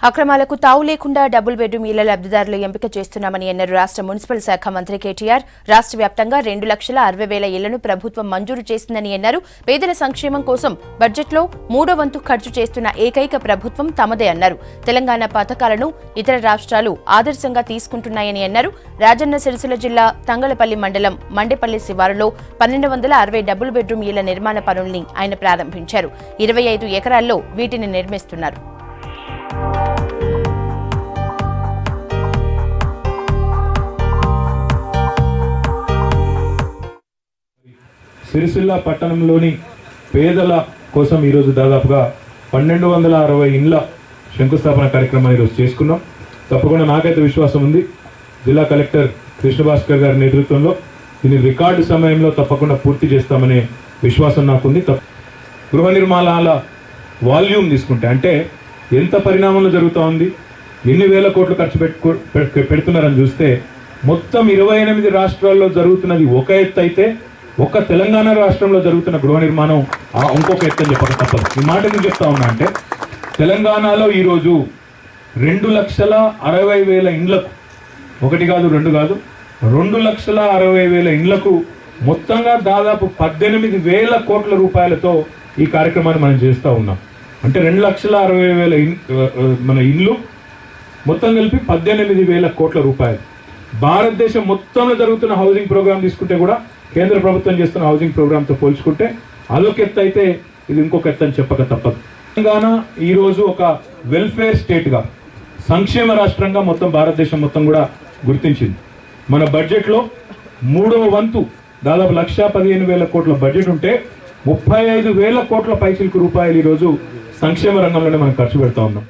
అక్రమాలకు తావు లేకుండా డబుల్ బెడ్రూమ్ ఇళ్ల లబ్ధిదారులు ఎంపిక చేస్తున్నామని అన్నారు రాష్ట్ర మున్సిపల్ శాఖ మంత్రి కేటీఆర్. రాష్ట్ర వ్యాప్తంగా 2,60,60,000 ఇళ్లను ప్రభుత్వం మంజూరు చేసిందని అన్నారు. పేదల సంక్షేమం కోసం బడ్జెట్లో 3వ వంతు ఖర్చు చేస్తున్న ఏకైక ప్రభుత్వం తమదే అన్నారు. తెలంగాణ పథకాలను ఇతర రాష్ట్రాలు ఆదర్శంగా తీసుకుంటున్నాయని అన్నారు. రాజన్న సిరిసిల్ల జిల్లా తంగళపల్లి మండలం మండేపల్లి శివారులో 1,260 డబుల్ బెడ్రూమ్ ఇళ్ల నిర్మాణ పనుల్ని ఆయన ప్రారంభించారు. 25 ఎకరాల్లో వీటిని నిర్మిస్తున్నారు. సిరిసిల్ల పట్టణంలోని పేదల కోసం ఈరోజు దాదాపుగా 1,260 ఇండ్ల శంకుస్థాపన కార్యక్రమాన్ని ఈరోజు చేసుకున్నాం. తప్పకుండా నాకైతే విశ్వాసం ఉంది, జిల్లా కలెక్టర్ కృష్ణభాస్కర్ గారి నేతృత్వంలో దీన్ని రికార్డు సమయంలో తప్పకుండా పూర్తి చేస్తామనే విశ్వాసం నాకుంది. గృహ నిర్మాణాల వాల్యూమ్ తీసుకుంటే అంటే ఎంత పరిణామంలో జరుగుతూ ఉంది, ఎన్ని వేల కోట్లు ఖర్చు పెడుతున్నారని చూస్తే మొత్తం 28 రాష్ట్రాల్లో జరుగుతున్నది ఒక ఎత్తు అయితే ఒక్క తెలంగాణ రాష్ట్రంలో జరుగుతున్న గృహ నిర్మాణం ఇంకొక ఎత్తు అని చెప్పక తప్పదు. ఈ మాట ఎందుకు చెప్తా ఉన్నా అంటే తెలంగాణలో ఈరోజు 2,60,60,000 ఇండ్లకు, ఒకటి కాదు రెండు కాదు, 2,60,60,000 ఇండ్లకు మొత్తంగా దాదాపు 18,000 కోట్ల రూపాయలతో ఈ కార్యక్రమాన్ని మనం చేస్తూ ఉన్నాం. అంటే 2,60,60,000 మన ఇండ్లు మొత్తం కలిపి 18,000 కోట్ల రూపాయలు. భారతదేశం మొత్తంలో జరుగుతున్న హౌసింగ్ ప్రోగ్రామ్ తీసుకుంటే కూడా కేంద్ర ప్రభుత్వం చేస్తున్న హౌసింగ్ ప్రోగ్రామ్తో పోల్చుకుంటే అదొక ఎత్తు అయితే ఇది ఇంకొక ఎత్తు అని చెప్పక తప్పదు. తెలంగాణ ఈరోజు ఒక వెల్ఫేర్ స్టేట్గా, సంక్షేమ రాష్ట్రంగా మొత్తం భారతదేశం మొత్తం కూడా గుర్తించింది. మన బడ్జెట్లో 3వ వంతు దాదాపు 1,15,000 కోట్ల బడ్జెట్ ఉంటే 35,000 కోట్ల పైసలకు రూపాయలు ఈరోజు సంక్షేమ రంగంలోనే మనం ఖర్చు పెడతా ఉన్నాం.